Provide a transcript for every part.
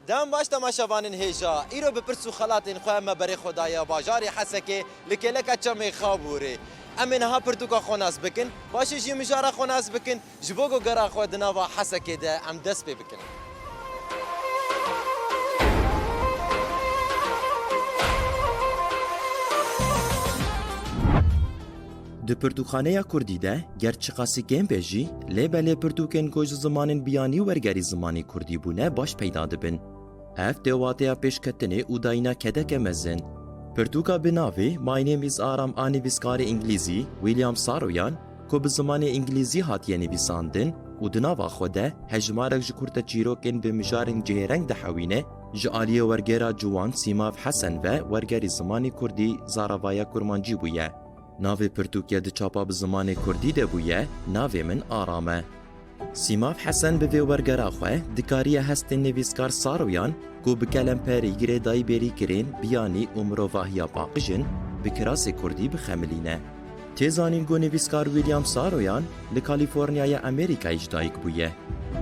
دام باش تماشاوانن هێژا ئیرۆ بپرس و خەڵاتین خۆیان مەبەرێ خۆدایە باژاری حەسەکێ لکێلەکە چەمەی خابوورێ ئەمێ نەها پرتوکە خۆناس بکن باشیژی مژارە خۆناس بکن ji بۆ گۆگەرا خۆ دناوا حەسەکێدا ئەم دەست پێ بکن. Di Pirtûkxaneya Kurdî de gerçiqasîkên pê jî lêbelê pirtûkên ku ji zimanên biyanî wergerî zimanê Kurdî bûne baş peyda dibin. Ev dêwateya pêşketinê û dayîna kedeke mezin. Pirtûka bi navê My Name is Aram a nivîskarê İngilîzî William Saroyan ku bi zimanê İngilîzî hatiye nivîsandin û di nava xwe de hejmarek ji kurta çîrokên bi mijarên cihêreng dihewîne ji aliyê wergera ciwan Sîmav Hesen ve wergerî zimanê Kurdî Zaravaya Kurmancî bûye. Navê pirtûkê di çapa bi zimanê Kurdî de bûye, navê min Aram e. Sîmav Hesen bi vê wergera xwe dikariye hestên nivîskar Saroyan ku bi kelemperî girêdayî bêrî kirin biyanî û mirovahiya paqijin bi kirasê Kurdî bixemilîne. Tê zanîn ku nivîskar William Saroyan li Kalîforniyaya Amerîkayê ji dayîk bûye.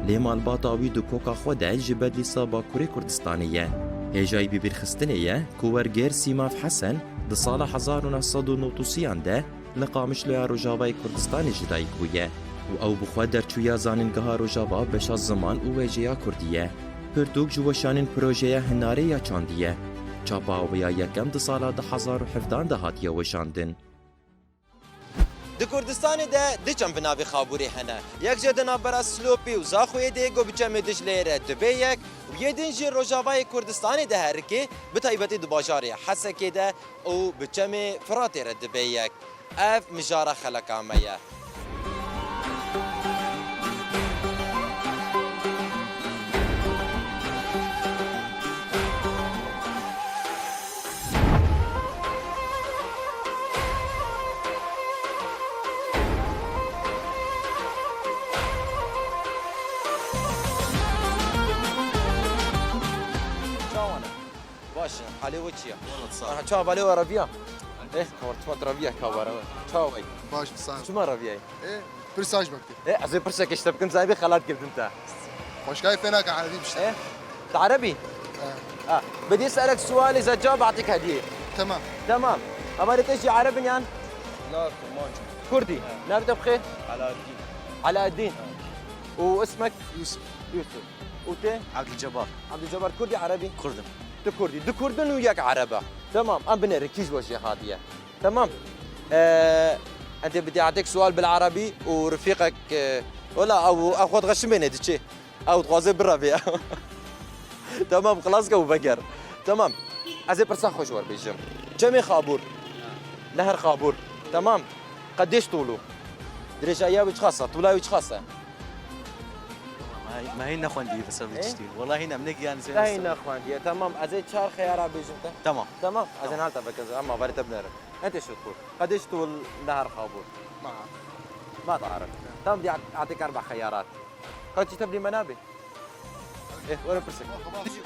Lê malbata wî di koka xwe de ji Bedlîsa Bakurê Kurdistanê ye. Hêjayî bibîrxistinê ye ku werger Sîmav Hesen di sala 1990 de li Qamişloya Rojavayê Kurdistanê ji dayîk bûye û ew bi xwe derçûya zanîngeha Rojava beşa ziman û wêjeya Kurdî ye. Pirtûk ji weşanên projeya Hinarê ya çandî ye. Çapa wê ya yekem di sala 2017 de hatiye weşandin. Di Kurdistanê de di çem bi navê xaburê hene. Yek ji di navbera Slopî û Zaxuyê de got bi çemê Dicleyê re dibe yek û yêdin jî Rojavayê Kurdistanê de herikê bi taybetî di bajarê Hesekê de û bi çemê Firatê re dibe yek. Ev mijara xeleka me ye. باشه حالی و چیه؟ چه بالی و رویا؟ کارت رویا کاباره چه وای؟ باش بسام شو ما رویایی؟ برساج بكتي از برسك اشتبك كنت زايبي خلات قلت انت مش كيف هناك عربي بشتغل عربي؟ بدي اسالك سؤال اذا جاوب اعطيك هديه تمام تمام اما تجي عربي يعني؟ لا كرمانجي كردي نابت بخير؟ علاء الدين علاء الدين واسمك؟ يوسف يوسف وانت؟ عبد الجبار عبد الجبار كردي عربي؟ كردم كردي دو كردن وياك عربة تمام أم بنركز وجه هادية تمام أنت بدي أعطيك سؤال بالعربي ورفيقك ولا أو أخذ غش مني تشي أو تغازي بالربيع تمام خلاص جو بقر تمام أزي برسان خوشور بيجم جمي خابور نهر خابور تمام قديش طوله درجة وش خاصة طولها وش خاصة ما هي نخوندي بس بتشتي والله هنا منك يعني زين لا هنا اخوان تمام ازي شهر خيارات بيجمته تمام تمام ازين هالتا بكز اما بريت بنعرف انت شو تقول قديش طول نهر خابور ما أعرف. ما تعرف تمام بدي اعطيك 4 خيارات قد تجيب لي منابه ايه وين برسك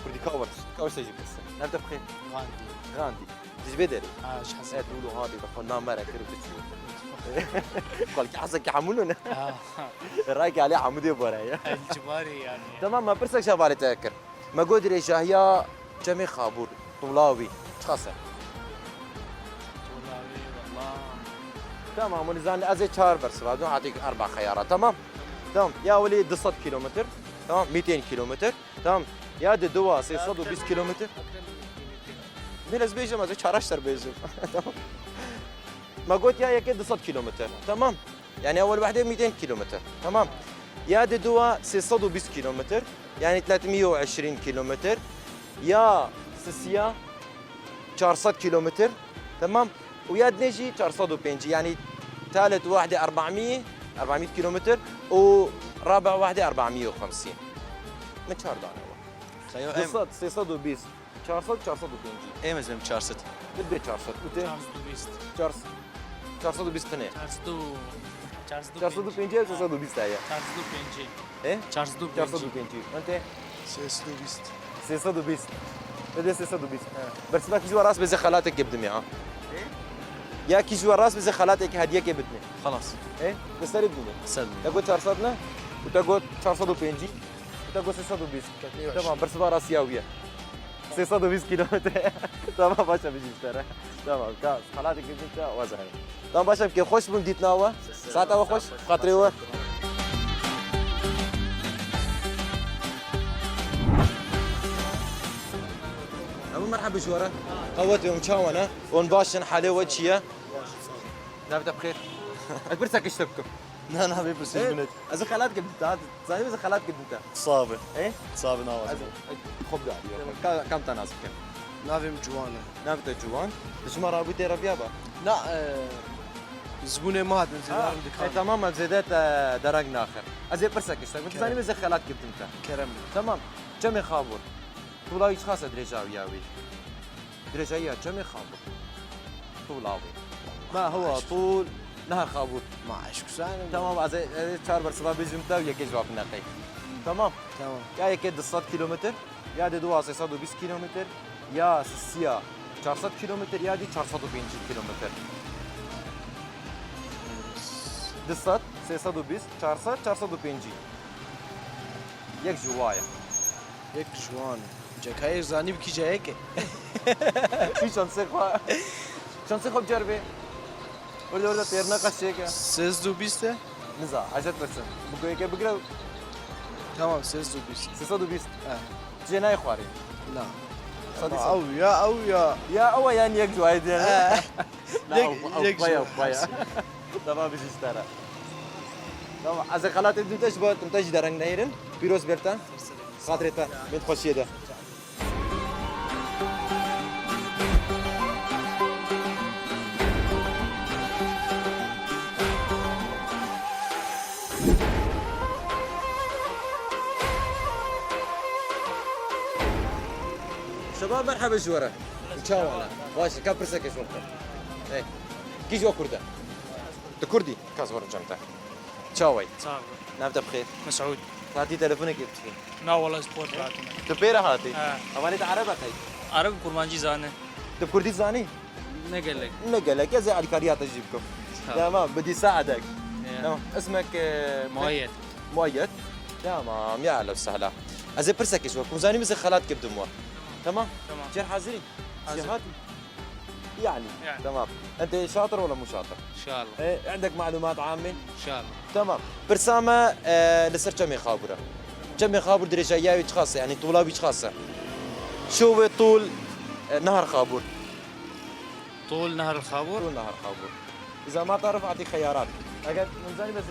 بدي كاورت تجيب بس انت بخير غاندي تجي بدري ايش حسيت ايه تقولوا هذه دخلنا مرة كربت قال حسك حملونا رايك عليه عمودي برايا الجباري يعني تمام ما برسك شغالة تذكر ما قدر هي جميع خابور طولاوي خاصة طولاوي والله تمام ونزان ازي شهر برس بعدين اعطيك 4 خيارات تمام تمام يا ولي 200 كيلومتر تمام 200 كيلومتر تمام يا دوا 620 كيلومتر ميلز بيجم ازي شهر اشتر بيجم تمام ما قلت يا كده 200 كيلومتر تمام يعني اول وحده 200 كيلومتر تمام يا دوا 620 كيلومتر يعني 320 كيلومتر يا سسيا 400 كيلومتر تمام ويا دنيجي 450 يعني ثالث واحده 400 كيلومتر ورابع واحده 450 من شهر دانا خيو 620 450 ايه مزم شارست بدي 400 تشارلز دوبيست 420 تنين تشارلز 450 620 هي ايه 420 انت سيسلو بيست 620 بدي 620 بس ما كيجوا راس بزي خالاتك قدمي ها يا كيجوا راس بزي خالاتك هديه كبدني خلاص ايه بس تريدني سلم تقول 400 وتقول 450 تقول 320 320. تمام برسبار اسيويه 320 كيلومتر تمام باشا بيجي اشترى تمام كاس خلاتك انت وزن تمام باشا كيف خوش بمديتنا هو ساعتها هو خوش خاطري هو أبو مرحبا شورا قوت يوم شاونا ونباشن حالي وجهية نبدأ بخير أكبرتك إيش تبكم لا انا حبيبي بس بنت إذا خلات قد أنت زين إذا خلات قد أنت صابه إيه صابه ناوز خب داري كم تناسب كم نافي مجوانا نبدأ جوان إيش مرة أبو تيرا فيها لا زبونه مات من زمان إيه دكان تمام زيدات درجنا آخر أزي برسك إيش تبكم زين إذا خلات قد أنت كرم تمام كم يخابر طولاوي خاصة درجة وياوي درجة يا كم يخابر طولاوي ما هو طول نهر خابور ما عشق سنه تمام از چهار بر سبب جمتا یک جواب نقی تمام تمام یا یک 200 کیلومتر یا دی 320 کیلومتر یا 400 کیلومتر یا دی 450 کیلومتر 200 320 400 450 یک جوایا يك جوان جاك هاي زاني بكي جايك في شانسي خو بجربه ولا ولا تيرنا قشيك سيز دو بيسته نزا عجت برسن بقول يك بقرا تمام سيز دو بيست 320 اه جناي خواري لا صديق او يا يا أول يعني يك جوايد يعني يك بايا جوا. بايا تمام بيجي اشترى تمام از خلات انت تجبر انت درنگ نهيرن بيروز بيرتا خاطرتا بنت خوشيه ده شباب مرحبا شورا مشاونا واش كم برسك ايش وقت ايه كي جو كردا انت كردي كاز ورا جمتا تشاوي صعب نبدا بخير مسعود هاتي تليفونك يبتشي لا والله سبورت راتنا تبيرا هاتي آه. اواني عربك هي عربي كرمانجي زانه انت كردي زاني نقل لك نقلك يا زي الكاريات اجيبكم تمام بدي ساعدك تمام اسمك مؤيد مؤيد تمام يا اهلا وسهلا ازي برسك ايش وقت مزاني مثل خالات كبدموا تمام تمام جير حاضرين حاضر. شهادي يعني تمام انت شاطر ولا مو شاطر؟ ان شاء الله ايه عندك معلومات عامه؟ ان شاء الله تمام برسامة لسر كم يخابره كم يخابر درجة ياوي خاصة يعني طولابي خاصة شو هو طول نهر خابور طول نهر الخابور طول نهر خابور إذا ما تعرف أعطيك خيارات أجد من زاني بس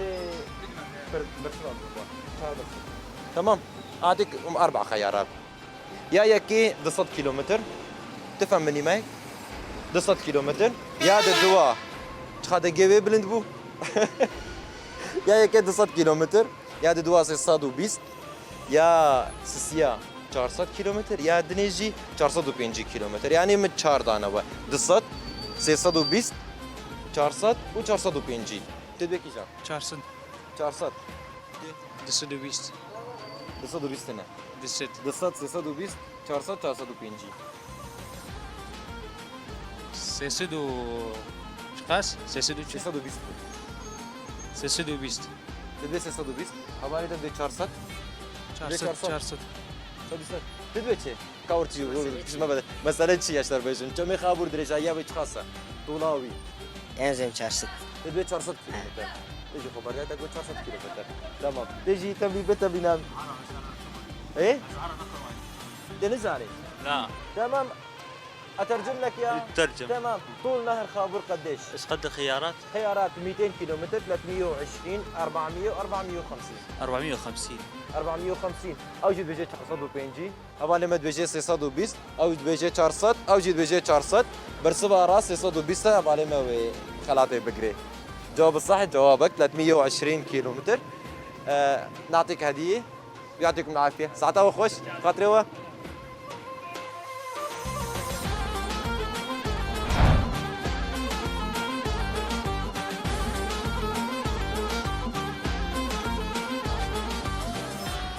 تمام أعطيك 4 خيارات يا يكي 200 كيلومتر تفهم مني معي 200 كيلومتر يا دوا خاطر جيبي بلند بو يا يكي 200 كيلومتر يا دوا 320 يا سيا 400 كيلومتر يا دنيجي 450 كيلومتر يعني من 4 دانا 200 320 400 و 450 تدبي كيشا çarsın 400 dışı dövüş 220 سنة dışı 200 320 400 450 sesi do çıkas sesi do çık 320 sesi dövüş تدبي 320 حوالي تدبي 400 çarsın çarsın. çarsın تدبي شيء كاورتي ما بدا مثلا شيء اشتر بيجن كم يخابر درجة يا بيت خاصة طولاوي انزين شارست تدبي 400 كيلومتر تيجي خبرية تقول 400 كيلومتر تمام تيجي تبي بيتا بينام ايه دنيز علي لا تمام اترجم لك يا ترجم تمام طول نهر خابور قديش ايش قد الخيارات؟ خيارات 200 كيلومتر 320 400 450 450 450 اوجد بيجي 450 اول ما بيجي 320 اوجد بيجي 400 اوجد بيجي 400 برسبها راس 320 اول ما خلاطي بقري جواب الصح جوابك 320 كيلومتر نعطيك هديه يعطيكم العافيه ساعتها وخش خاطري هو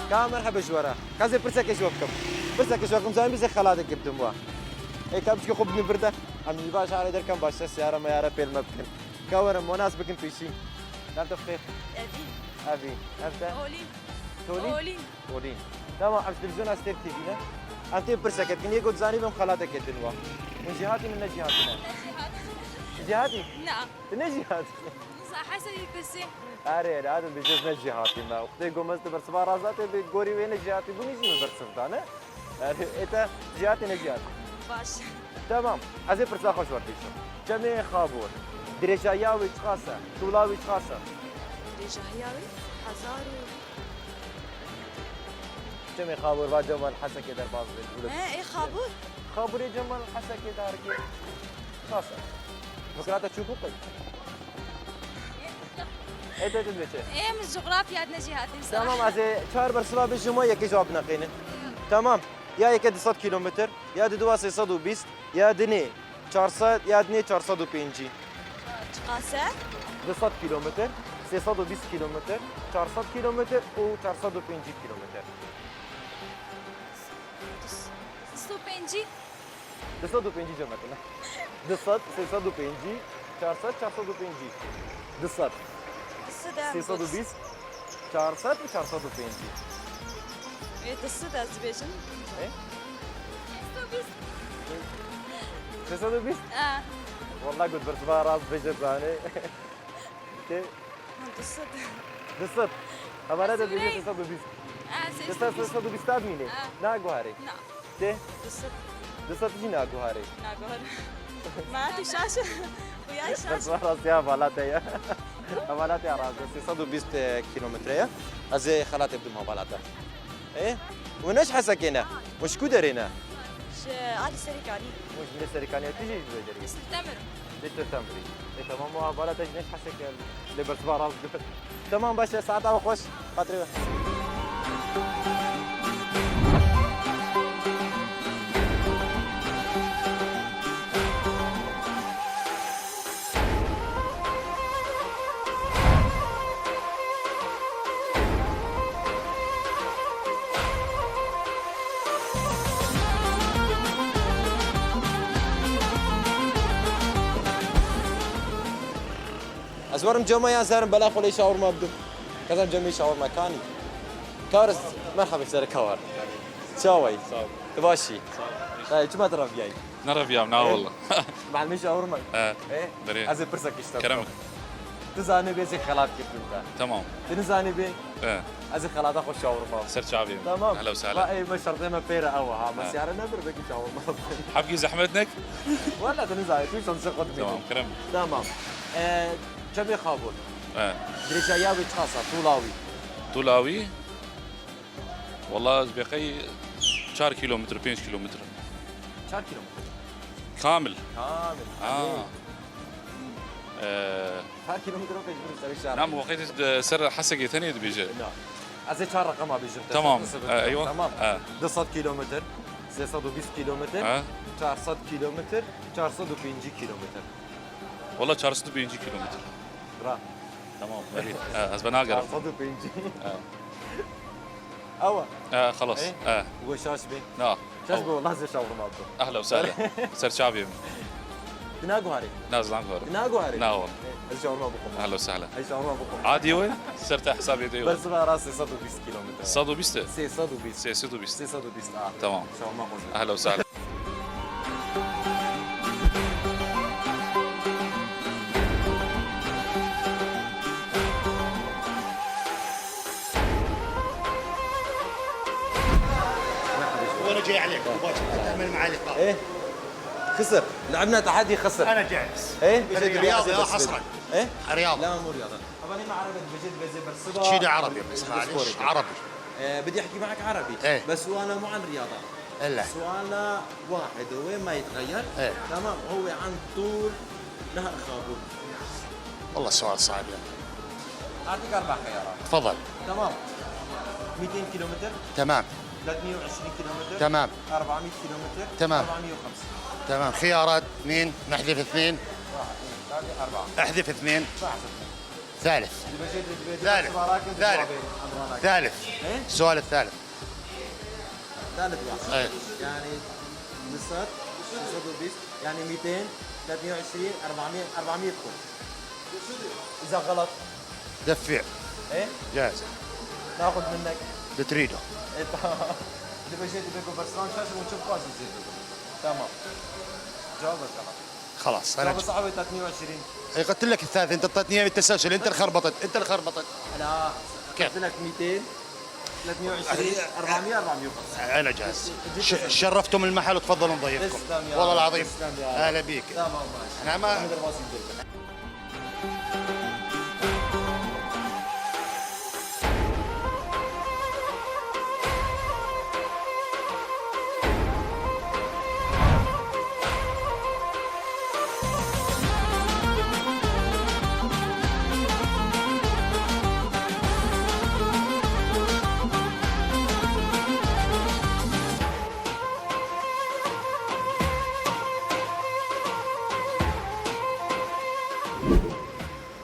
كام مرحبا جوارا كازي برسك ايش وقتكم برسك ايش وقتكم زين بزي خلاتك جبتموها اي كم شكو خبني برده عم يباش على در كم باش السيارة ما يارا بيل ما بكن كورم مناسبك في شيء انت بخير أبي ابي انت أولين تولين أولين تولين تمام حبس تلفزيون استير تي في انت برسكت كني قلت زاني بهم خالاتك تنوا من جهاتي من جهاتنا جهاتي نعم جهاتي صح حسب الكرسي اري هذا بجوز جهاتي ما اختي قمت برس بارازات بقوري وين جهاتي بني زي برس انا اري انت جهاتي نجهاتي باش تمام از برسا خوش ورديش جميع خابور درجاياوي خاصه طولاوي خاصه رجاهياوي حزارو جميع خابور با جمال حسك در باز بقول ايه خابور خابور جمال حسك دار كي خاصه فكرات تشوفوا قي انت تدبش ايه من الجغرافيا عندنا جهات تمام از 4 برسلا بجمع يكي جواب نقينه تمام يا يك 200 كيلومتر يا دو 320 يا دني 400 يا دني 450 قاسة 200 كيلومتر 320 كيلومتر 400 كيلومتر و 450 كيلومتر ستو بنجي 250 جمعتنا 200 320 400 450 200 السودان 320 400 و 450 ايه السودان زبيشن ايه ستو بيس 320 اه والله قلت برس راس بجد ثاني السودان 200 أما أنا تدري 320 اه 320 تادميني ناقو هاري نعم ده السودان 200 ناقو هاري ناقول ما في شاشة وياي بس شاشة راس يا بالاتي بالاتي راس 320 كيلومتر از خلات بدهم بالاتي ايه ونش حسكينا وش كودرينا عادي سريكاني مش من السريكانية تيجي بدري سبتمبر لترتمبري إيه تمام بالاتي نش حسك لبرس راس تمام باش ساعتها وخش خاطري ازورم جمع يا زارم بلا خلي شاور ما بدو كذا جميع شاور مكاني كارس مرحبا سر كوار شاوي تباشي اي شو ما ترى فياي نرى يا منا والله مع المي شاور ما اه ايه دري از برسك اشتغل كرمك تزاني بيزي خلاط كيف انت تمام تنزاني بي اه از خلاط اخو شاور ما سر شعبي تمام اهلا وسهلا ما اي ما شرطي ما فيرا او ها بس يعني نبر بك شاور ما حبقي زحمتك ولا تنزاني في سنسقط تمام مني كرمك تمام جميع خابور اه درجاياوي خاصة طولاوي طولاوي والله بقي 4 كيلومتر 5 كيلومتر 4 كيلومتر كامل كامل اه 4 كيلومتر وكيف بنسوي الشارع نعم وقيت سر حسقي ثاني بيجي نعم از 4 رقم بيجي تمام ايوه تمام اه 200 كيلومتر 320 كيلومتر 400 كيلومتر 450 كيلومتر والله 450 كيلومتر برا تمام بريد از بناقر 450 اوا خلاص إيه؟ وشاش بي اه شاش بي والله زي شاور ما بدو اهلا وسهلا سر شعبي تناقو هاري ناز نانكور تناقو هاري ناول از شاور ما بكم اهلا وسهلا اي شاور ما بكم عادي وين سرت حسابي دي بس ما راسي 120 كيلومتر صادو بيست 620 سيسدو بيست 620 تمام شاور ما بكم اهلا وسهلا وانا جاي عليك مباشره تعمل معي لقاء. ايه خسر لعبنا تحدي خسر انا جاهز. ايه رياضي لا حصرا. ايه رياضي. لا مو رياضه طبعا ما عرفت بجد بزي برسبا شيء عربي بس معلش عربي. بدي احكي معك عربي إيه. بس سؤالنا مو عن رياضه الا سؤالنا واحد وين ما يتغير إيه. تمام هو عن طول نهر خابور والله سؤال صعب يعني. اعطيك 4 خيارات تفضل. تمام 200 كيلومتر تمام 320 كيلومتر تمام 400 كيلومتر تمام. 450 تمام خيارات اثنين نحذف اثنين 1 2 3 4 احذف اثنين 1 ثالث 2 ثالث. ثالث. ثالث ايه السؤال الثالث. ثالث واحد ايه يعني نصف 620 يعني 200 320 400 كل اذا غلط دفع ايه جاهز ناخذ منك اللي تريده. دبجي تبقى برسلان شاشه ونشوف قاسي زيد تمام جاوب الكلام خلاص جاوب صعبه 23 قلت لك الثالث انت اعطيتني بالتسلسل انت اللي خربطت انت اللي خربطت. لا قلت لك 200 320 400 450 انا جاهز. شرفتم المحل وتفضلوا نضيفكم. تسلم يا والله رب. العظيم. تسلم يا رب. اهلا بيك. تمام ماشي انا ما أحمد الراسي بدلك.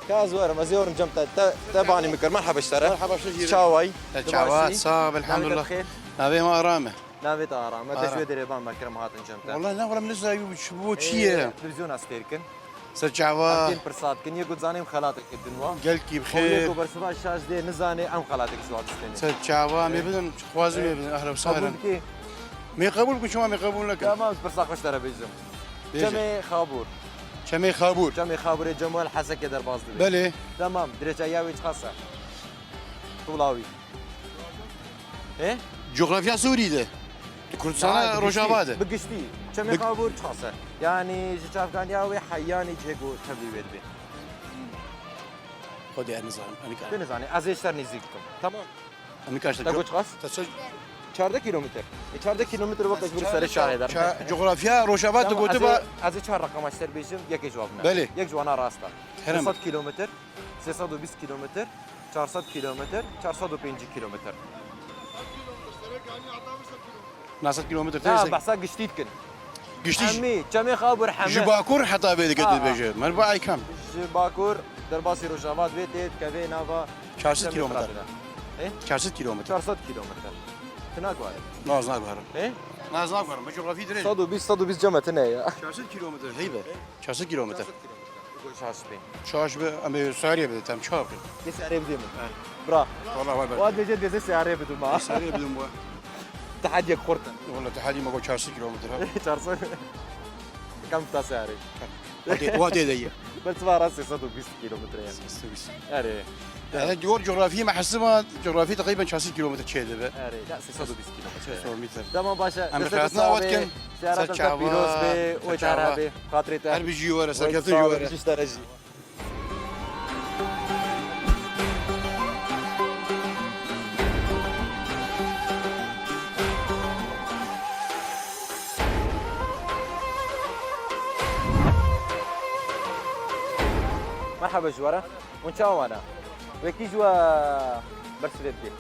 كازوار مزيور جمت تبعني مكر مرحبا اشترى مرحبا شجيري. شاوي شاوات صاب الحمد لله. بخير نبي ما ارامه نافيت ارام ما آرام. تشوي دريبان مكر مهات جمت والله لا ولا من زي شبوتشيه تلفزيون استيركن سجعوا كين برسات كن يقول زاني خلاتك الدنوا قلكي خير بخير برسوا الشاش دي نزاني ام خلاتك سواد استني سجعوا مي بدن خوازم بدن اهلا وسهلا كي مي قبولكم شو ما يقبول لك تمام برساق اشترى بيجم جمي خابور شمي خابور جمي خابور جمال حسك در باز دبي بله تمام درجة ياوي خاصة طولاوي ايه جغرافيا سوري ده كردستان روجاباده بقشتي جمي خابور خاصة يعني شاف كان ياوي حياني جيجو تبي بيت بي خذي النظام انا كان بنزاني از اشتر نزيكتم تمام انا كاش تقول خاص 4 كيلومتر 4 كيلومتر وقت بري سر الشاهد جغرافيا روجاباده قلت از 4 رقم اشتر بيجم يك جوابنا بله. يك جوانا راستا هرم. 300 كيلومتر 320 كيلومتر 400 كيلومتر 405 كيلومتر ناس كيلومتر لا تيسك بحسا قشتيت كن قشتيش حمي جمي خابر حمي جباكور حتى بيد قد البيجي ما باي كم باكور درباسي روجافات بيتيت كافي نافا 400 كيلومتر ايه 400 كيلومتر 400 كيلومتر تناك واحد ناز ناقهر ايه ناز ناقهر ما جغرافيا دري 120 جمع تنايا 400 كيلومتر هيبه 400 كيلومتر يقول شاش بين شاش ام سوريا بدي تم شاب يس عريب ديما برا والله ما واد جد يس عريب بدو ما سوريا بدون بوا تحدي خورتا والله تحدي ما قول 400 كيلومتر 400 كم تسعري وادي دي بس ما راسي 120 كيلومتر يعني اري هذا جور جغرافيا ما حسبها جغرافيا تقريبا 400 كيلومتر كذا اري لا 620 كيلومتر 600 متر تمام باشا أما خلاتنا وقت سيارات سجعوا- بيروس بي سجعوا. ويتعربي خاطري هل بيجي ورا سكرت ورا درجي مرحبا جوارا ونشاو انا وكي جوا برسلت بي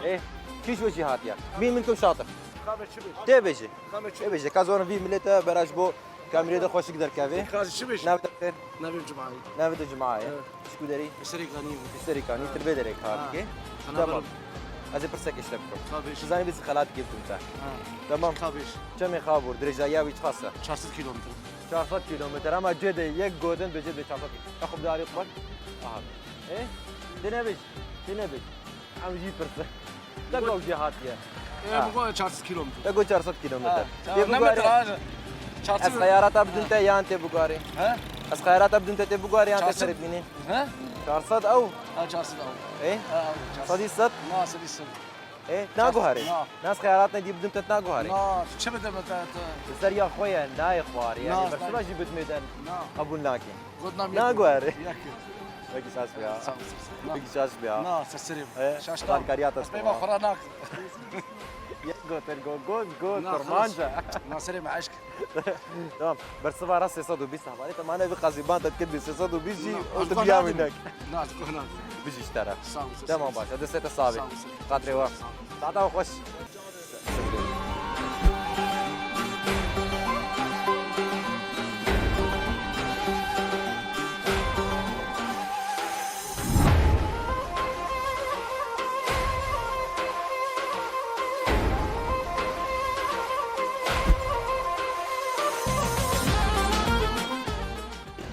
ايه كي جوا جهاتيا مين منكم شاطر تبجي تبجي كازون في ملتا براج بو كاميرا خوش يقدر كافي خازي شبش نافت خير نبي الجمعة نافت الجماعه شكو داري بسري غنيم اشتري كاني تربي داري كاركي تمام از برسك اشتبكم خابش زاني بس خلات جبتم تا تمام خابش كم خابور درجه ياوي خاصه 400 كيلومتر 400 كيلومتر اما جد يك جودن بجد 400 اخذ داري قبل ايه دنبش عم جيب برسك تقول جهاتيا ايه بقول 400 كيلومتر تقول 400 كيلومتر نمت هذا از خيارات ابدنت يا انت بوغاري ها از خيارات ابدنت تي بوغاري انت 400. سرت منين ها 400 او 400 ايه او صدي صد ناس لسه ايه تناغو هاري نعم. ناس خياراتنا دي بدنت تناغو هاري ناس شو بدنا سر يا خويا لا يا خوار يعني نعم. بس ما جبت ميدان نعم قبول ناكي قدنا ناغو هاري ياكل بقي شاش بيا نعم بقي شاش بيا ناس السريم ايه شاش قال كاريات بس ما خراناك جول فرمانجا ناس سريم عشق تمام برسوا راس 620 حوالي طب انا بقى بانت تكبي 620 جي وتبيع منك ناس كهناك بيجي اشترى سام تمام باشا هذا السيت الصابي قادري وا تعطوا خوش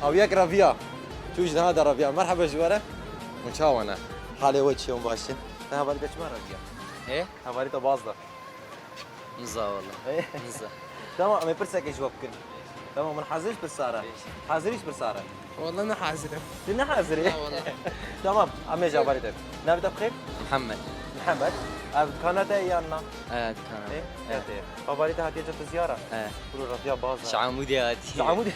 او ياك رافيا توجد هذا رافيا مرحبا جوارة ونشاو انا حالي وجهي يوم باشن انا بالك ما رافيا ايه هفاريتا باظة نزا والله إيه. نزا تمام أمي برسك إيش وكن تمام من حازريش بالسارة حازريش بالسارة والله انا حازر كنا حازري والله تمام أمي جاباريتا نبدأ بخير محمد محمد كانت أيامنا اه كان إيه كانت فافاريتا هاتي جت زيارة اه قولوا رفيع باظة شعامودي هادي عمودي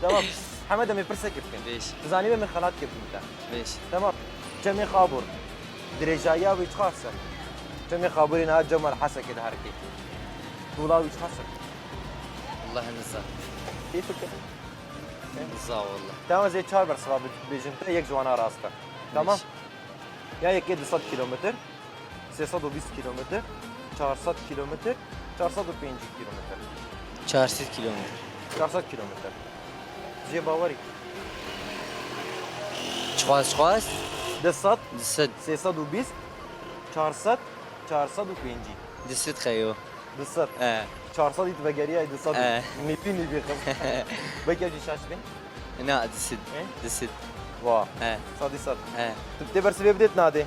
تمام محمد أمي برسك يمكن ليش تزاني من خلات كيف أنت ليش تمام جميع خابور درجايا ويش خاصة جميع خابورين هاد جمال حسا كده هركي طولا ويش خاصة والله نزا كيفك نزا والله تمام زي چهار بر سوا بيجنت یک جوانا راستا تمام یا یک 200 کیلومتر 320 کیلومتر 400 کیلومتر 405 کیلومتر 400 kilometre 400 کیلومتر جي باوري شخواس 200 دست 320 400 405 دست خيو 200 اه 400 يتبقى 200 آه. نبي خم بكي اجي شاش بين لا دست إيه؟ دست واه اه صادي صاد اه تبتبر سبي بديت نادي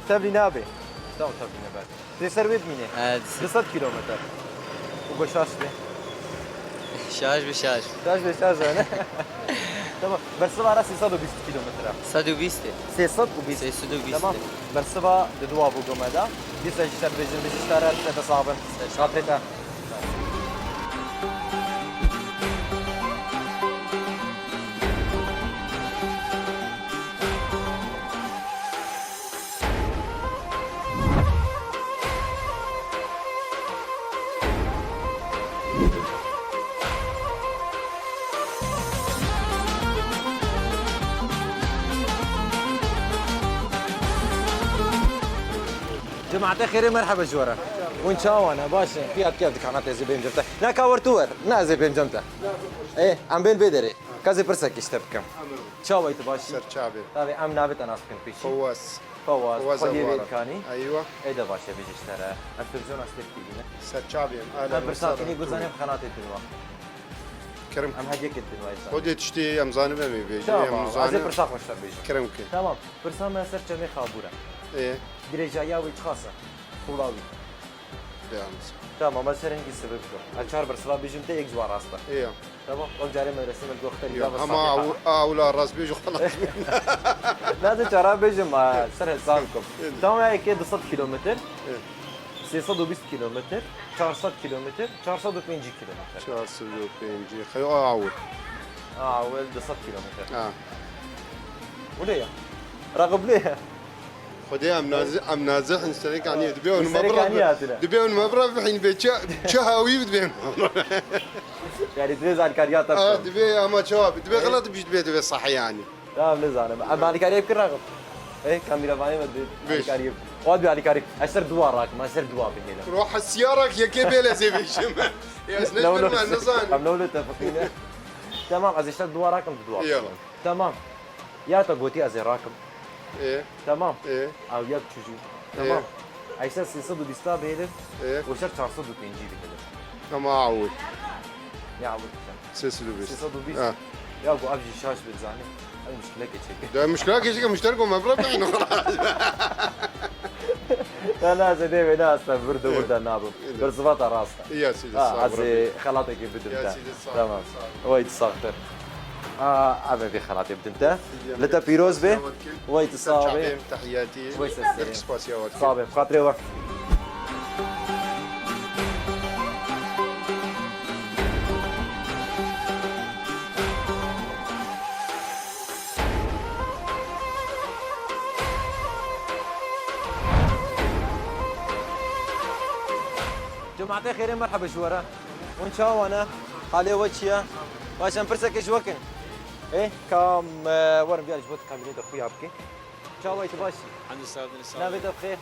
تبلي نابي تمام تبلي نبات تسر بيت ميني اه دست 200 كيلومتر وبشاش بين شاش بشاش شاش بشاش انا تمام برسبا راسي 120 كيلومتر 120 620 620 تمام برسبا ددوا بو جمدا دي سجل بيجن بيشتغل تتصابن شاطرتا جماعة خير مرحبا جورا وين شاو انا باشا في كيف دكانات زي بين جمتا نا كاورتور نا زي بين جمتا ايه عم بين بدري كازي برسك اشتبكم شاو ايت باشا سرچابي طيب عم نابت انا اسكن فيش فواز فواز خليه أبوارا. بيتكاني ايوه ايه ده باشا بيجي اشترى التلفزيون استفتي سرچابي انا برساتني قزاني بخانات الدنوا كرم ام هديك الدنوا ايضا خودي تشتي ام زاني بمي بيجي شاو ام عايز زاني برساق مشتر بيجي كرمكي تمام برسام ما سر جميع خابورة ايه درجايا ويت خاصة طولاوي يالس تمام ما سرنجي سببكم الشهر برسلا بيجي متى يجوا راسته ايه تمام وجاري مدرسة من الدكتور اما اولى راس بيجو خلاص لازم ترى بيجي مع سر حسابكم تمام هيك 200 كيلومتر 320 كيلومتر 400 كيلومتر 405 كيلومتر شهر سلو بينجي خيو اول اول 200 كيلومتر اه وليه رغب ليه خدي ام نازح نستريك عني دبيون نستريك مبرة عني هاتنا. دبيون مبرة في حين بيتشا شهاوي بدبيون يعني تريز على الكاريات اه دبي اما شباب دبي غلط بيجي دبي صح يعني لا بليز انا اما على كاريب كل رغب ايه كاميرا فاني ما على بيش. كاريب واد على كاريب اشتر دوار راك ما اشتر دوار بهيلا روح السيارة يا كيبيلة زي بيشم يا سنين مع النظام ام لو تفقين تمام از اشتر دوار راكم دوار يلا تمام يا تقوتي از راكم ايه تمام ايه او يد çocuğu تمام عيسى 320 بهيلر ايه وشر 405 بهيلر اما اعود يا عود سلسلو بيس 320 اه يا ابو ابجي شاش بالزاني المشكله كتشك ده مشكلة كيشك مشترك ومبرة بينه خلاص لا لا زي ناس برد برد نابم برزفات راستا يا سيدي از الصبر خلاطك يا بدنتا سيدي الصبر تمام وايد صاغتر ابي في خلاطي بدنتا لتا بيروز به وايد صابي تحياتي شوي سلسلة. اكسباسيوات صابي بخاطري وقت جماعة خير مرحبا شورا وين شاو انا حالي وجهي باشا نفرسك ايش وكن ايه كام ورم بيا جبت كاميرين اخويا ابكي شاو ايش باشي عند الاستاذ نابت بخير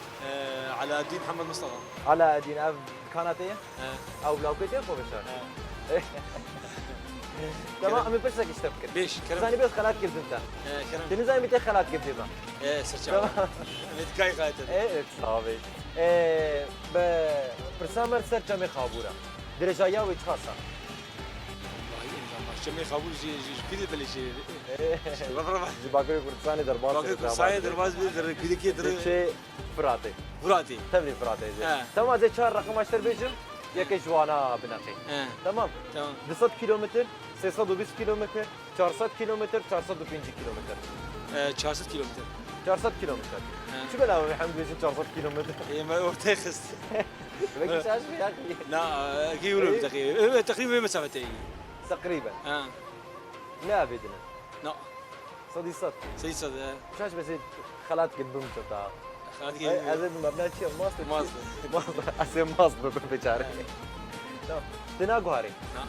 على الدين محمد مصطفى على دين اب كانت ايه او لو كنت يا بشار تمام امي فرسك ايش تفكر ليش كرم زاني بس خلات كيف انت كرم تنزل 200 خلات كيف ديما سرچا متكاي قاتل ايه صافي ايه برسامر سر جمع خابورا درجايا ويش خاصه والله الا ما شمي خابور كده بلش باقي كردستاني درباز باقي كرساي درباز بيدر كده كده شيء فراتي فراتي تبني فراتي تمام زي شهر رقم 10 بيجم يك جوانا بنقي تمام تمام 200 كيلومتر 320 كيلومتر 400 كيلومتر 405 كيلومتر 400 كيلومتر 400 كيلومتر شو بلا محمد بيجي 400 كيلومتر اي ما هو تخس بقيت ايش يا اخي لا كيلو تقريبا تقريبا مسافتين تقريبا اه لا بدنا لا صدي صد سيد صد شاش بس خلات قدام تاع هذه هذا مبنى شيء ماستر ماستر اسم ماستر بيچاره تنا غاري نعم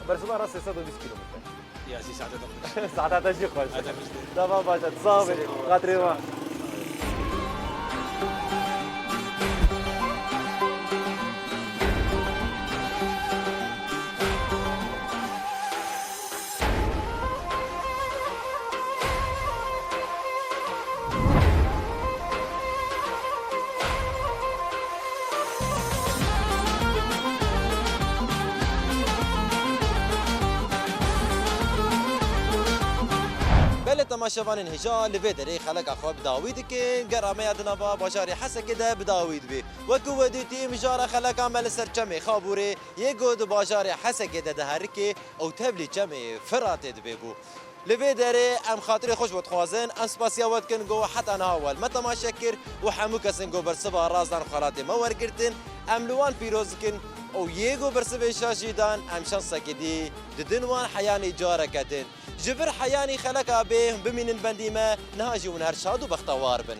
بس ما راس 120 كيلومتر يا سي ساعات تقريبا ساعات تجي خوش هذا تمام باشا تصابر خاطري ما بله تماشاوان هجا لوی دری خلق اخو بداوید که گرامه یادنا با باشاری حسه که بداوید بی وکو ودیتی مجار خلق عمل سر چمه خابوره یه گود باشاری حسه که ده هر که او تبلی چمه فرات دبی بو لوی دری ام خاطر خوش بتخوازن ام سپاسیاوت کن گو حتی نهاول ما تماشا کر و حمو کسن گو برسبا رازدان خالاتی ما ورگرتن ام لوان پیروز کن او یگو برسبه شاشیدان ام شانسا کدی ددنوان حیانی جاره کتن جبر حیانی خلقا به بمین البندیمه نهاجی ون هر شاد و بختوار بن